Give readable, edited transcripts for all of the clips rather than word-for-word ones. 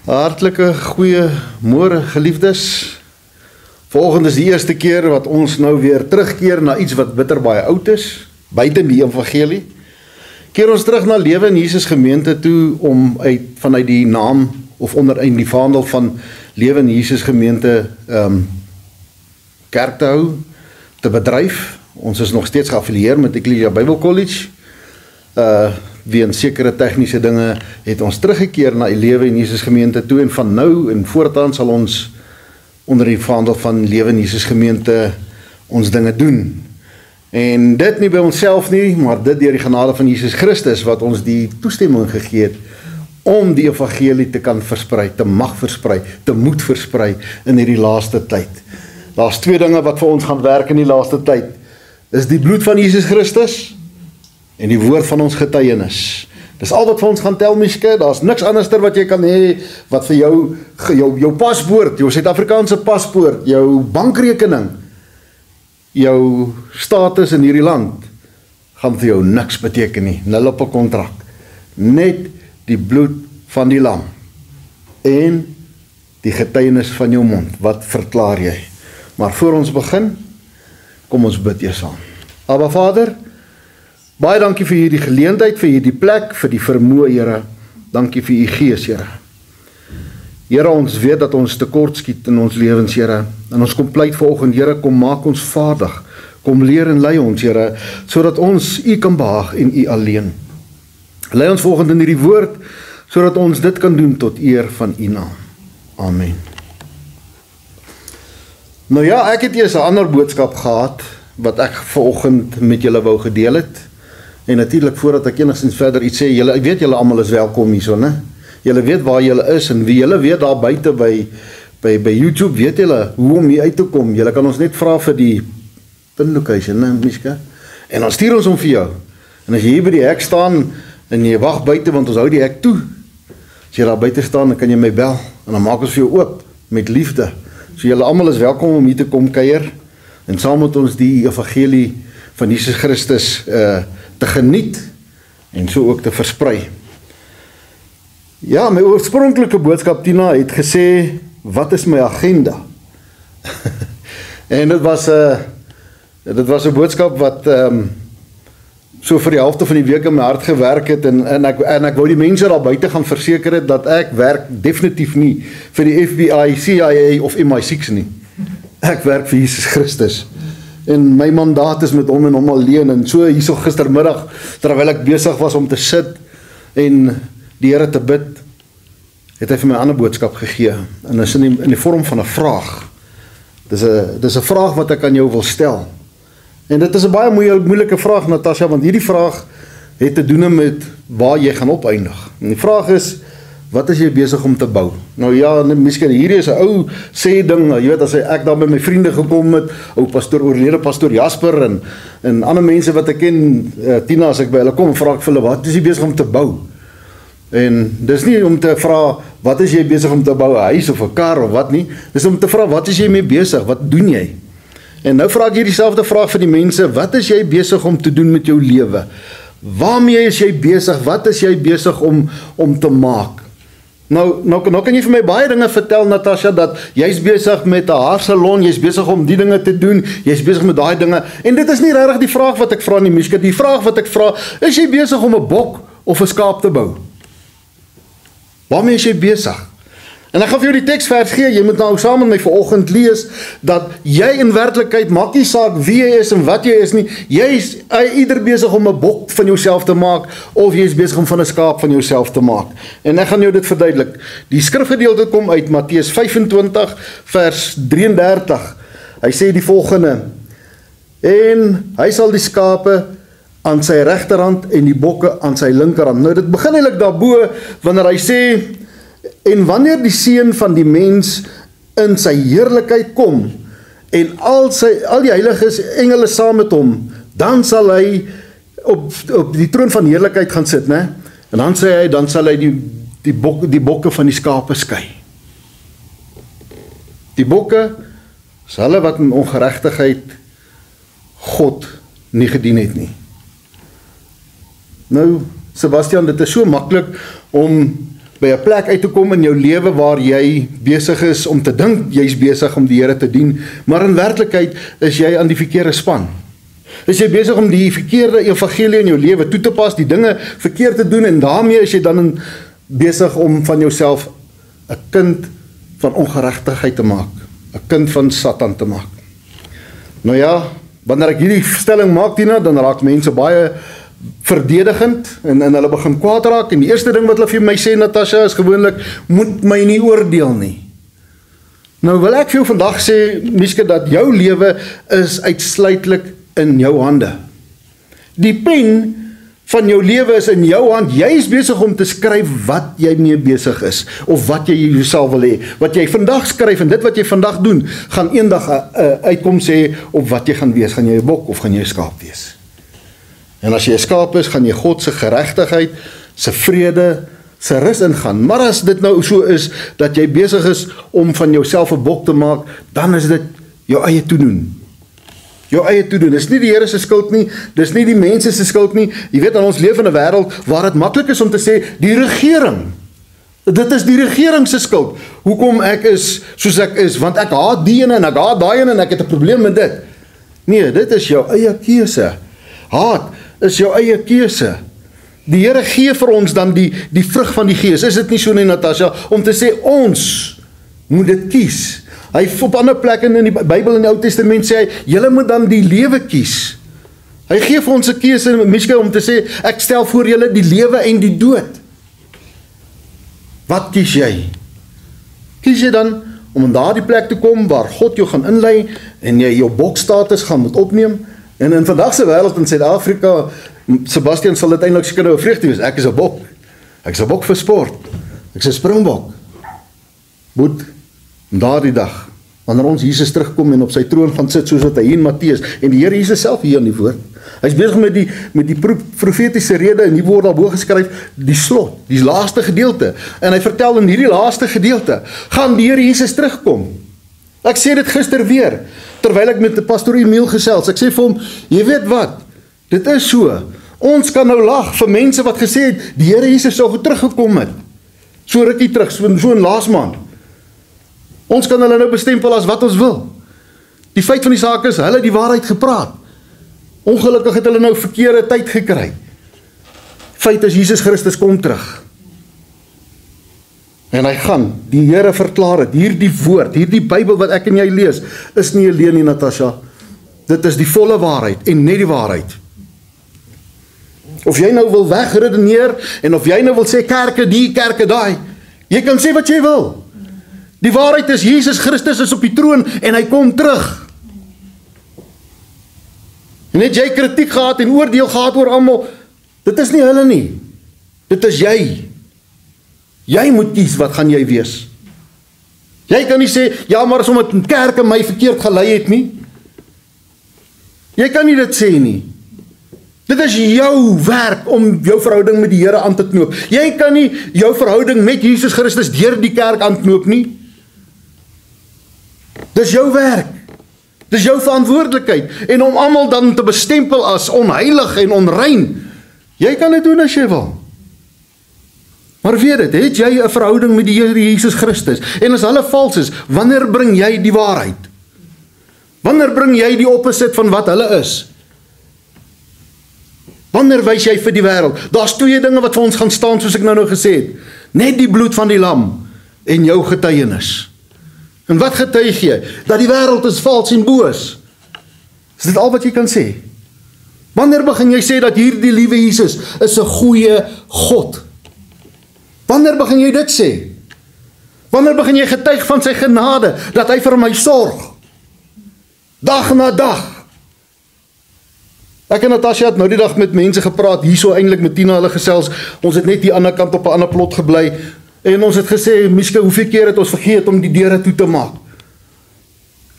Hartlike goeie môre geliefdes. Vanoggend is die eerste keer wat ons nou weer terugkeer na iets wat bitter baie oud is, buite die evangelie. Keer ons terug na Lewe in Jesus gemeente toe om vanuit die naam of onder in die vaandel van Lewe in Jesus gemeente kerk te hou, te bedryf. Ons is nog steeds geaffilieer met Ecclesia Bible College. Weens sekere tegniese dinge het ons teruggekeer na die Lewe in Jesus gemeente toe en van nou en voortaan sal ons onder die vaandel van Lewe in Jesus gemeente ons dinge doen. En dit nie by onsself nie, maar dit deur die genade van Jesus Christus wat ons die toestemming gegee het om die evangelie te kan versprei, te mag versprei, te moet versprei in hierdie laaste tyd. Daar's twee dinge wat vir ons gaan werk in die laaste tyd. Is die bloed van Jesus Christus en die woord van ons getuienis. Dis al wat vir ons gaan tel, Miske. Daar's niks anderster wat jy kan hê wat vir jou paspoort, jou Suid-Afrikaanse paspoort, jou bankrekening, jou status in hierdie land gaan vir jou niks beteken nie. Nul op 'n kontrak. Net die bloed van die lam en die getuienis van jou mond. Wat verklaar jy? Maar voor ons begin, kom ons bid eers saam. Aba Vader, baie dankie vir hierdie geleentheid, vir hierdie plek, vir die vermoë, Here. Dankie vir u Gees, Here. Here, ons weet dat ons tekort skiet in ons lewens, Here. En ons kom pleit vanoggend, Here, kom maak ons vaardig. Kom leer en lei ons, Here, sodat ons u kan behaag en u alleen. Lei ons vanoggend in hierdie woord, sodat ons dit kan doen tot eer van u naam. Amen. Nou ja, ek het eers 'n ander boodskap gehad, wat ek vanoggend met julle wou gedeel het. En natuurlik, voordat ek enigstens verder iets sê, ek weet julle almal is welkom hierso, né? Julle weet waar julle is, en wie julle weet daar buite by YouTube, weet julle hoe om hier uit te kom. Julle kan ons net vra vir die pin location, né, Miska? En dan stuur ons hom vir jou. En as jy hier by die hek staan, en jy wag buite, want ons hou die hek toe. As jy daar buite staan, dan kan jy my bel, en dan maak ons vir jou oop, met liefde. So julle almal is welkom om hier te kom kuier, en saam met ons die evangelie van Jesus Christus te geniet, en so ook te versprei. Ja, my oorspronklike boodskap, Tina, het gesê, wat is my agenda? En dit was 'n boodskap wat so vir die helfte van die week in my hart gewerk het, en ek wou die mense daar buite gaan verseker het, dat ek werk definitief nie vir die FBI, CIA of MI6 nie. Ek werk vir Jesus Christus. En my mandaat is met hom en hom alleen, en so hierso gistermiddag, terwyl ek besig was om te sit en die Here te bid, het hy vir my 'n ander boodskap gegee, en dit is in die vorm van 'n vraag. Dis 'n vraag wat ek aan jou wil stel. En dit is 'n baie moeilike vraag, Natasha, want hierdie vraag het te doen met waar jy gaan opeindig. En die vraag is, wat is jy besig om te bou? Nou ja, miskien hierdie is 'n ou sê ding, jy weet, as ek daar by my vriende gekom het, oorlede pastoor Jasper en ander mense wat ek ken, Tina, as ek by hulle kom, vra ek vir hulle, wat is jy besig om te bou? En dis nie om te vra, wat is jy besig om te bou, 'n huis of 'n kar of wat nie, dis om te vra, wat is jy mee besig, wat doen jy? En nou vra ek hier dieselfde vraag vir die mense, wat is jy besig om te doen met jou lewe? Waarmee is jy besig, wat is jy besig om te maak? Nou kan jy vir my baie dinge vertel, Natasha, dat jy's besig met 'n haarsalon, jy's besig om die dinge te doen, jy's besig met daai dinge, en dit is nie regtig die vraag wat ek vra nie, Miska. Die vraag wat ek vra, is jy besig om 'n bok of 'n skaap te bou? Waarmee is jy besig? En ek gaan vir jou die teksvers gee, jy moet nou saam met my vanoggend lees, dat jy in werklikheid, maak nie saak wie jy is en wat jy is nie, jy is ieder besig om 'n bok van jouself te maak, of jy is besig om van 'n skaap van jouself te maak. En ek gaan jou dit verduidelik. Die skrifgedeelte kom uit Matteus 25 vers 33. Hy sê die volgende: en hy sal die skape aan sy regterhand en die bokke aan sy linkerhand. Nou dit begin eintlik daarbo wanneer hy sê, en wanneer die seun van die mens in sy heerlikheid kom, en al die heiliges engele saam met hom, dan sal hy op die troon van heerlikheid gaan sit, né? En dan sê hy, dan sal hy die bokke van die skape skei. Die bokke is hulle wat in ongeregtigheid God nie gedien het nie. Nou, Sebastian, dit is so maklik om by 'n plek uit te kom in jou lewe waar jy besig is om te dink jy's besig om die Here te dien, maar in werklikheid is jy aan die verkeerde span. Is jy besig om die verkeerde evangelie in jou lewe toe te pas, die dinge verkeerd te doen, en daarmee is jy dan besig om van jouself 'n kind van ongeregtigheid te maak, 'n kind van Satan te maak. Nou ja, wanneer ek hierdie stelling maak, Tina, dan raak mense baie verdedigend en hulle begin kwaad raak, en die eerste ding wat hulle vir my sê, Natasha, is gewoonlik, moet my nie oordeel nie. Nou wil ek vir jou vandag sê, Miske, dat jou lewe is uitsluitlik in jou hande. Die pen van jou lewe is in jou hand. Jy is besig om te skryf wat jy mee besig is, of wat jy jouself wil hê. Wat jy vandag skryf en dit wat jy vandag doen, gaan eendag 'n uitkoms hê op wat jy gaan wees. Gaan jy 'n bok of gaan jy 'n skaap wees? En as jy 'n skaap is, gaan jy God se geregtigheid, se vrede, se rus ingaan. Maar as dit nou so is dat jy besig is om van jouself 'n bok te maak, dan is dit jou eie toedoen. Jou eie toedoen. Dis nie die Here se skuld nie, dis nie die mense se skuld nie. Jy weet, ons leef in 'n wêreld waar dit maklik is om te sê die regering. Dit is die regering se skuld. Hoekom ek is soos ek is, want ek haat die ene en ek haat daai ene en ek het 'n probleem met dit. Nee, dit is jou eie keuse. Haat is jou eie keuse. Die Here gee vir ons dan die vrug van die Gees. Is dit nie so nie, Natasha, om te sê ons moet dit kies? Hy op ander plekke in die Bybel in die Ou Testament sê hy, julle moet dan die lewe kies. Hy gee vir ons 'n keuse, miskien om te sê, ek stel voor julle die lewe en die dood. Wat kies jy? Kies jy dan om in daardie plek te kom waar God jou gaan inlei en jy jou bokstatus gaan moet opneem? En in vandag se wêreld in Suid-Afrika, Sebastian sal dit eintlik seker nou 'n vreugde wees. Ek is 'n bok. Ek is 'n bok vir sport. Ek is 'n springbok. Moet daardie dag, wanneer ons Jesus terugkom en op sy troon gaan sit soos wat hy hier in Matteus, en die Here Jesus self hier aan die woord, hy's besig met die profetiese rede, en hier word daarbo geskryf, die slot, die laaste gedeelte, en hy vertel in hierdie laaste gedeelte, gaan die Here Jesus terugkom. Ek sê dit gister weer, terwyl ek met Pastor Emil gesels, ek sê vir hom, jy weet wat, dit is so, ons kan nou lag vir mense wat gesê het, die Here Jesus sou teruggekom het, so rukkie terug, so in laas maand. Ons kan hulle nou bestempel as wat ons wil. Die feit van die saak is, hulle het die waarheid gepraat. Ongelukkig het hulle nou verkeerde tyd gekry. Feit is, Jesus Christus kom terug. En hy gaan, die Here verklaar het, hierdie woord, hierdie Bybel wat ek en jy lees, is nie alleen nie, Natasha. Dit is die volle waarheid, en net die waarheid. Of jy nou wil wegredeneer, en of jy nou wil sê, kerke die, kerke daai, jy kan sê wat jy wil. Die waarheid is, Jesus Christus is op die troon en hy kom terug. En het jy kritiek gehad en oordeel gehad oor almal, dit is nie hulle nie. Dit is jy. Jy moet kies wat gaan jy wees. Jy kan nie sê, ja, maar as omdat 'n kerk my verkeerd gelei het nie. Jy kan nie dit sê nie. Dit is jou werk om jou verhouding met die Here aan te knoop. Jy kan nie jou verhouding met Jesus Christus deur die kerk aanknoop nie. Dis jou werk. Dis jou verantwoordelikheid. En om almal dan te bestempel as onheilig en onrein, jy kan dit doen as jy wil. Maar weet dit, het jy 'n verhouding met die Here Jesus Christus? En as hulle vals is, wanneer bring jy die waarheid? Wanneer bring jy die opposite van wat hulle is? Wanneer wys jy vir die wêreld? Daar's twee dinge wat vir ons gaan staan, soos ek nou gesê het. Net die bloed van die lam en jou getuienis. En wat getuig jy? Dat die wêreld is vals en boos. Is dit al wat jy kan sê? Wanneer begin jy sê dat hierdie liewe Jesus is 'n goeie God? Wanneer begin jy dit sê? Wanneer begin jy getuig van sy genade, dat hy vir my sorg? Dag na dag. Ek en Natasha het nou die dag met mense gepraat, hierso eintlik met Tina hulle gesels, ons het net die ander kant op 'n ander plot gebly, en ons het gesê, miskien hoeveel keer het ons vergeet om die deure toe te maak.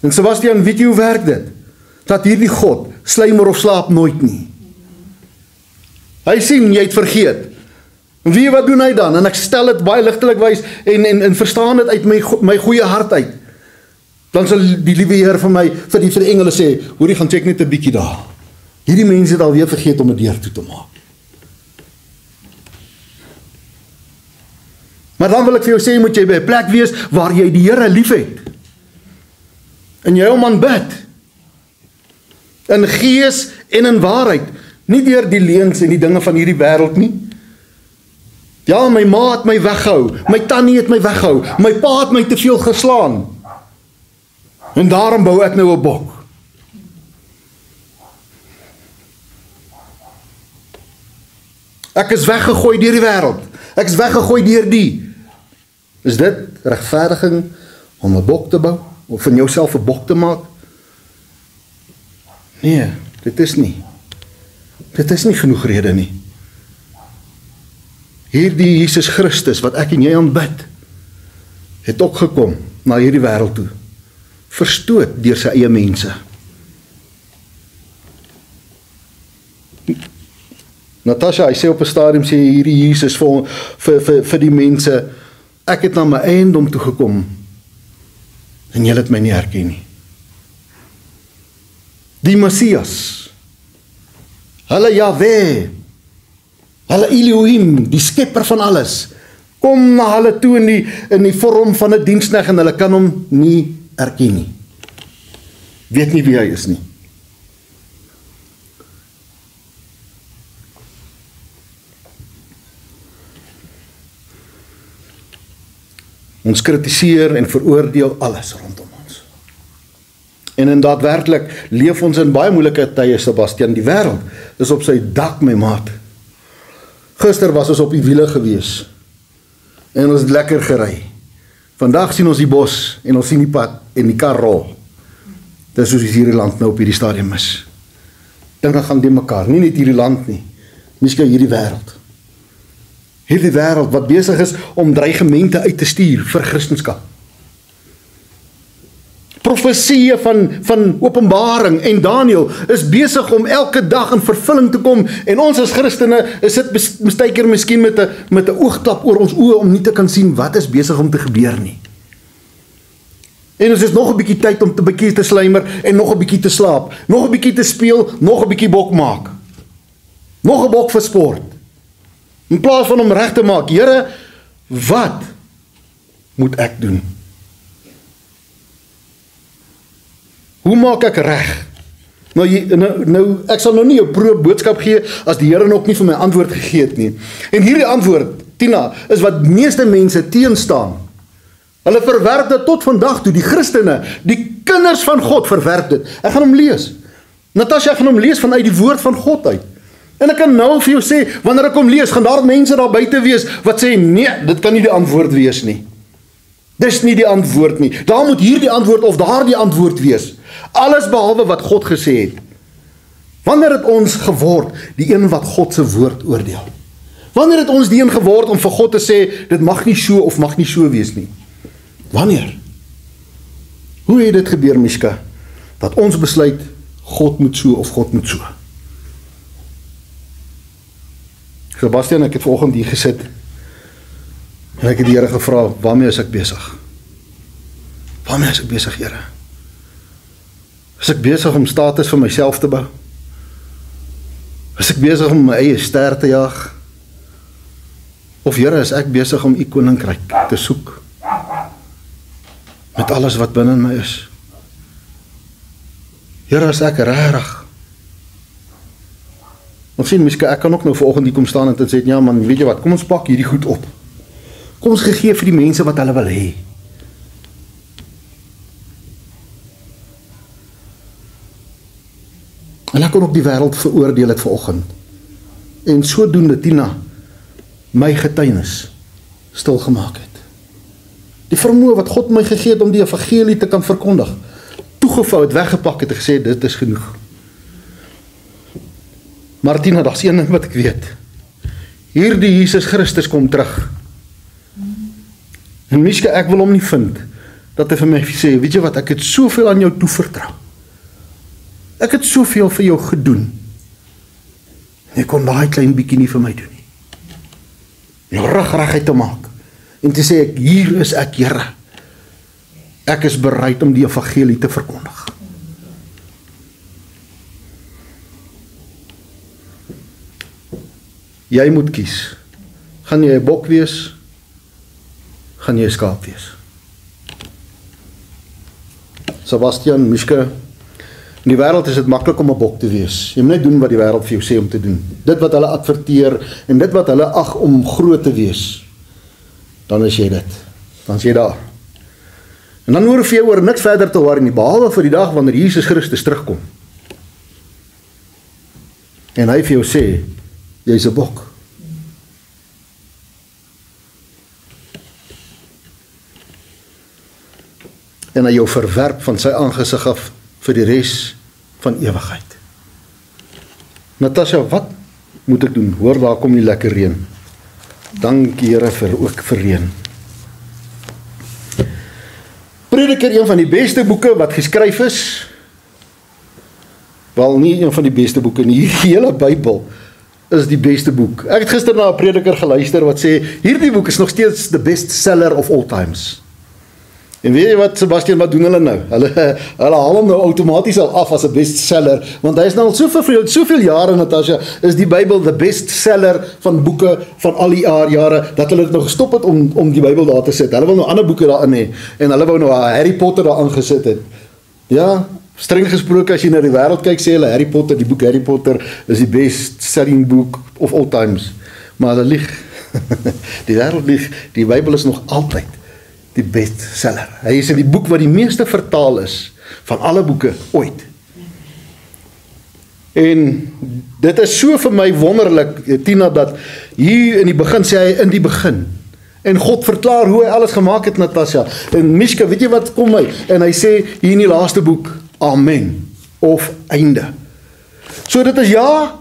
En Sebastian, weet jy hoe werk dit? Dat hierdie God, slymer of slaap nooit nie. Hy sien, jy het vergeet. En weet jy wat doen hy dan? En ek stel dit baie ligtelik wys, en verstaan dit uit my goeie hart uit. Dan sal die liewe Heer vir my, vir die engele sê, hoorie, gaan check net 'n bietjie daar. Hierdie mense het alweer vergeet om 'n deur toe te maak. Maar dan wil ek vir jou sê, moet jy by 'n plek wees waar jy die Here liefhet. En jy hom aanbid. In gees en in waarheid. Nie deur die leuns en die dinge van hierdie wêreld nie. Ja, my ma het my weggehou, my tannie het my weggehou, my pa het my te veel geslaan. En daarom bou ek nou 'n bok. Ek is weggegooi deur die wêreld. Ek is weggegooi deur die. Is dit regverdiging om 'n bok te bou? Of van jouself 'n bok te maak? Nee, dit is nie. Dit is nie genoeg rede nie. Hierdie Jesus Christus wat ek en jy aanbid, het ook gekom na hierdie wêreld toe. Verstoot deur sy eie mense. Natasha, hy sê op 'n stadium, sê hierdie Jesus vir die mense, ek het na my eiendom toe gekom, en julle het my nie herken nie. Die Messias, hulle Jahwe, hulle Elohim, die skepper van alles, kom na hulle toe in die vorm van 'n diensknegt en hulle kan hom nie erken nie. Weet nie wie hy is nie. Ons kritiseer en veroordeel alles rondom ons. En in daadwerklik leef ons in baie moeilike tye, Sebastian. Die wêreld is op sy dak, my maat. Gister was ons op die wiele gewees en ons het lekker gery. Vandag sien ons die bos en ons sien die pad en die kar rol. Dit is soos hierdie land nou op hierdie stadium is. Dinge gaan die mekaar, nie net hierdie land nie, miskien hierdie wêreld. Hierdie wêreld wat besig is om dreigemente uit te stuur vir Christendom. Profesieë van Openbaring en Daniël is besig om elke dag in vervulling te kom en ons as Christene sit mistyker miskien met 'n oogklap oor ons oë om nie te kan sien wat is besig om te gebeur nie. En ons is nog 'n bietjie tyd om 'n bietjie te slymer en nog 'n bietjie te slaap, nog 'n bietjie te speel, nog 'n bietjie bok maak. Nog 'n bok vir sport. In plaas van om reg te maak, Here, wat moet ek doen? Hoe maak ek reg? Nou, ek sal nou nie 'n proe boodskap gee as die Here nog nie vir my antwoord gegee het nie. En hierdie antwoord, Tina, is wat meeste mense teenstaan. Hulle verwerp dit tot vandag toe, die Christene, die kinders van God verwerp dit. Ek gaan hom lees. Natasha, ek gaan hom lees vanuit die woord van God uit. En ek kan nou vir jou sê, wanneer ek hom lees, gaan daar mense daar buite wees wat sê, nee, dit kan nie die antwoord wees nie. Dis nie die antwoord nie. Daar moet hierdie antwoord of daar die antwoord wees. Alles behalwe wat God gesê het. Wanneer het ons geword die een wat God se woord oordeel? Wanneer het ons die een geword om vir God te sê, dit mag nie so of mag nie so wees nie? Wanneer? Hoe het dit gebeur, Mishka? Dat ons besluit, God moet so of God moet so. Sebastian, ek het vanoggend hier gesit en ek het die Here gevra, waarmee is ek besig? Waarmee is ek besig, Here? Is ek besig om status vir myself te bou? Is ek besig om my eie ster te jag? Of Here, is ek besig om u koninkryk te soek? Met alles wat binne in my is. Here, is ek regtig? Ons sien, miskien ek kan ook nou vanoggend hier kom staan en dit sê, ja man, weet jy wat, kom ons pak hierdie goed op. Kom ons gee vir die mense wat hulle wil hê. En ek kon ook die wêreld veroordeel het vanoggend. En sodoende, Tina, my getuienis stilgemaak het. Die vermoë wat God my gegee het om die evangelie te kan verkondig, toegevou het, weggepak het en gesê, dit is genoeg. Maar Tina, dat is een ding wat ek weet. Hierdie Jesus Christus kom terug. En miskien ek wil hom nie vind, dat hy vir my sê, weet jy wat, ek het soveel aan jou toevertrou. Ek het soveel vir jou gedoen. En jy kon daai klein bietjie nie vir my doen nie. Jou rug reguit te maak. En te sê ek, hier is ek, Here. Ek is bereid om die evangelie te verkondig. Jy moet kies. Gaan jy 'n bok wees gaan jy 'n skaap wees. Sebastian, Mishka, in die wêreld is dit maklik om 'n bok te wees. Jy moet net doen wat die wêreld vir jou sê om te doen. Dit wat hulle adverteer en dit wat hulle ag om groot te wees, dan is jy dit. Dan is jy daar. En dan hoef jy oor niks verder te worry nie, behalwe vir die dag wanneer Jesus Christus terugkom. En hy vir jou sê, jy's 'n bok. En hy jou verwerp van sy aangesig af vir die res van ewigheid. Natasha, wat moet ek doen? Hoor, daar kom die lekker reën. Dankie Here ook vir reën. Prediker, een van die beste boeke wat geskryf is. Wel, nie een van die beste boeke nie. Die hele Bybel is die beste boek. Ek het gister na 'n prediker geluister wat sê, hierdie boek is nog steeds the best seller of all times. En weet jy wat, Sebastian, wat doen hulle nou? Hulle haal hom nou outomaties al af as 'n bestseller, want hy is nou al soveel jare, Natasha, is die Bybel the bestseller van boeke van al die jare, dat hulle het nou gestop het om die Bybel daar te sit. Hulle wil nou ander boeke daarin hê, en hulle wou nou Harry Potter daar aangesit het. Ja, streng gesproke, as jy na die wêreld kyk, sê hulle Harry Potter, die boek Harry Potter is die best-selling boek of all times. Maar hulle lieg. Die wêreld lieg, die Bybel is nog altyd die bestseller. Hy is in die boek wat die meeste vertaal is van alle boeke ooit. En dit is so vir my wonderlik, Tina, dat hier in die begin sê hy in die begin. En God verklaar hoe hy alles gemaak het, Natasha. En Mishka, weet jy wat kom my? En hy sê hier in die laaste boek, amen, of einde. So dit is ja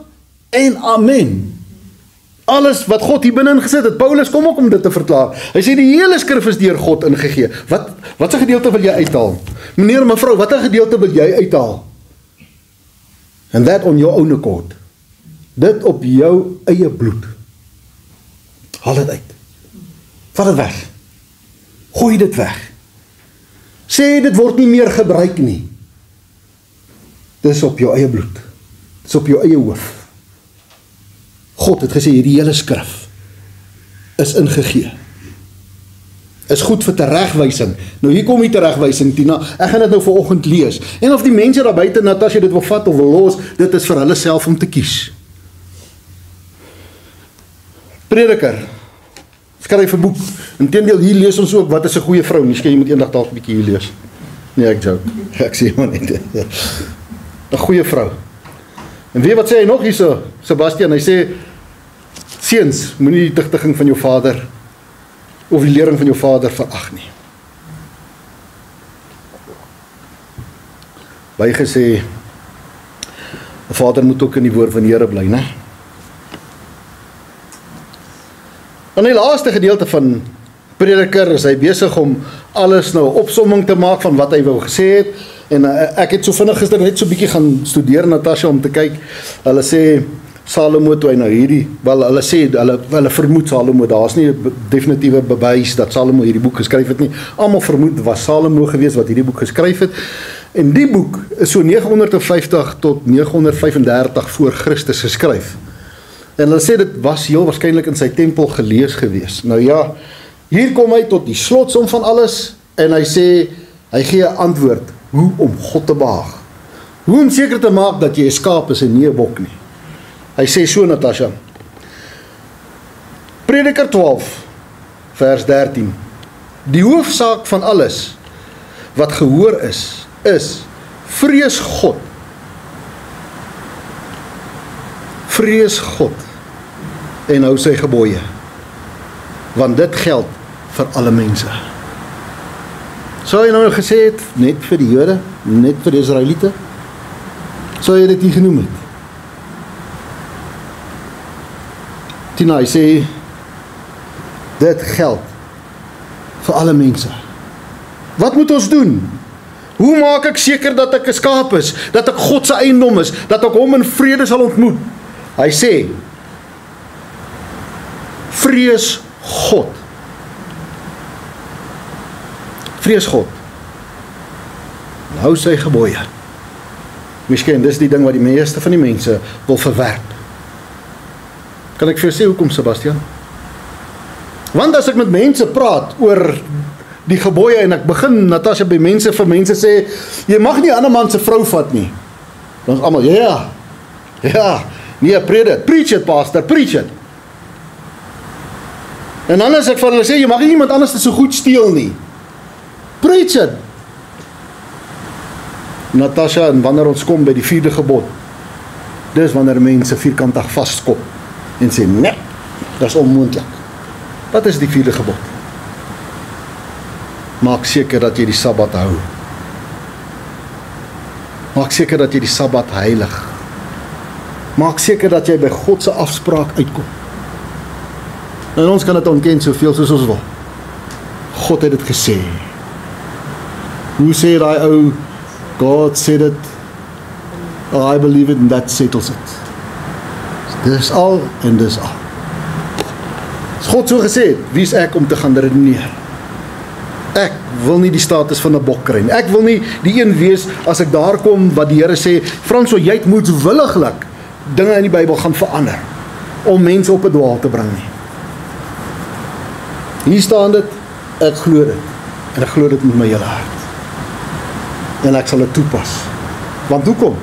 en amen. Alles wat God hier binne ingesit het, Paulus kom ook om dit te verklaar. Hy sê die hele skrif is deur God ingegee. Wat 'n gedeelte wil jy uithaal? Meneer en mevrou, wat 'n gedeelte wil jy uithaal? And that on your own accord. Dit op jou eie bloed. Haal dit uit. Vat dit weg. Gooi dit weg. Sê dit word nie meer gebruik nie. Dis op jou eie bloed. Dis op jou eie hoof. God het gesê, hierdie hele skrif is ingegee. Is goed vir teregwysing. Nou hier kom die teregwysing, Tina. Ek gaan dit nou vanoggend lees. En of die mense daar buite, Natasha, dit wil vat of wil los, dit is vir hulle self om te kies. Prediker. Skryf 'n boek. Inteendeel, hier lees ons ook, wat is 'n goeie vrou? Miskien jy moet eendag dalk 'n bietjie hier lees. Nee, ek joke. Ek sê maar net. 'n Goeie vrou. En weet wat sê hy nog hierso, Sebastian? Hy sê, seuns, moenie die tugtiging van jou vader of die lering van jou vader verag nie. Bygesê, 'n vader moet ook in die woord van die Here bly, né? In die laaste gedeelte van Prediker is hy besig om alles nou 'n opsomming te maak van wat hy wou gesê het. En ek het so vinnig gister net so bietjie gaan studeer, Natasha, om te kyk. Hulle sê Salomo toe hy nou hierdie, wel hulle sê hulle vermoed Salomo, daar's nie 'n definitiewe bewys dat Salomo hierdie boek geskryf het nie. Almal vermoed was Salomo gewees wat hierdie boek geskryf het. En die boek is so 950 tot 935 voor Christus geskryf. En hulle sê dit was heel waarskynlik in sy tempel gelees gewees. Nou ja, hier kom hy tot die slotsom van alles en hy sê, hy gee 'n antwoord hoe om God te behaag. Hoe om seker te maak dat jy 'n skaap is en nie 'n bok nie. Hy sê so, Natasha. Prediker 12 vers 13. Die hoofsaak van alles wat gehoor is vrees God. Vrees God en hou sy gebooie. Want dit geld vir alle mense. Sou hy nou gesê het, net vir die Jode, net vir die Israeliete? Sou hy dit nie genoem het? Tina, hy sê, dit geld vir alle mense. Wat moet ons doen? Hoe maak ek seker dat ek 'n skaap is, dat ek God se eiendom is, dat ek hom in vrede sal ontmoet? Hy sê, vrees God. Vrees God. Hou sy gebooie. Miskien dis die ding wat die meeste van die mense wil verwerp. Kan ek vir jou sê hoekom, Sebastian? Want as ek met mense praat oor die gebooie en ek begin, Natasha, by mense vir mense sê, jy mag nie 'n ander man se vrou vat nie. Dan is almal, ja, nee, preach it, pastor, preach it. En dan as ek vir hulle sê, jy mag nie iemand anders so goed steel nie. Preach it. Natasha, en wanneer ons kom by die 4de gebod, dis wanneer mense vierkantig vasskop en sê, nee, dis onmoontlik. Wat is die 4de gebod? Maak seker dat jy die Sabbat hou. Maak seker dat jy die Sabbat heilig. Maak seker dat jy by God se afspraak uitkom. En ons kan dit ontken soveel soos ons wil. God het dit gesê. Hoe sê daai ou, God said it, I believe it and that settles it. Dis al en dis al. As God so gesê het, wie is ek om te gaan redeneer? Ek wil nie die status van 'n bok kry nie. Ek wil nie die een wees as ek daar kom wat die Here sê, Frans, jy het moedswilliglik dinge in die Bybel gaan verander om mense op 'n dwaal te bring nie. Hier staan dit, ek glo dit en ek glo dit met my hele hart. En ek sal dit toepas. Want hoekom?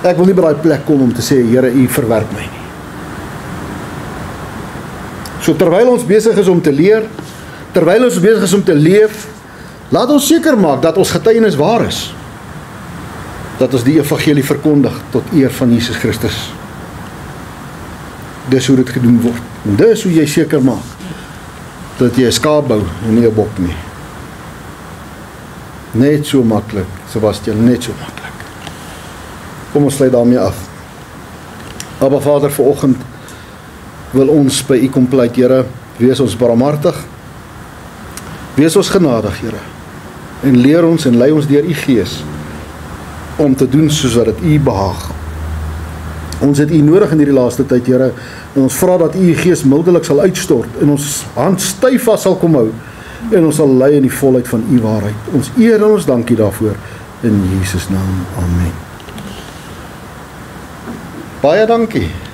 Ek wil nie by daai plek kom om te sê, Here, U verwerp my nie. So terwyl ons besig is om te leer, terwyl ons besig is om te leef, laat ons seker maak dat ons getuienis waar is. Dat ons die evangelie verkondig tot eer van Jesus Christus. Dis hoe dit gedoen word. En dis hoe jy seker maak dat jy 'n skaap bou en nie 'n bok nie. Net so maklik, Sebastian, net so maklik. Kom ons sluit daarmee af. Aba Vader, vanoggend wil ons by U kom pleit, Here, wees ons barmhartig, wees ons genadig, Here, en leer ons en lei ons deur U Gees om te doen soos wat dit U behaag. Ons het U nodig in hierdie laaste tyd, Here, en ons vra dat U Gees mildelik sal uitstort en ons hand styf vas sal kom hou en ons sal lei in die volheid van U waarheid. Ons eer en ons dankie daarvoor in Jesus naam. Amen. Baie dankie.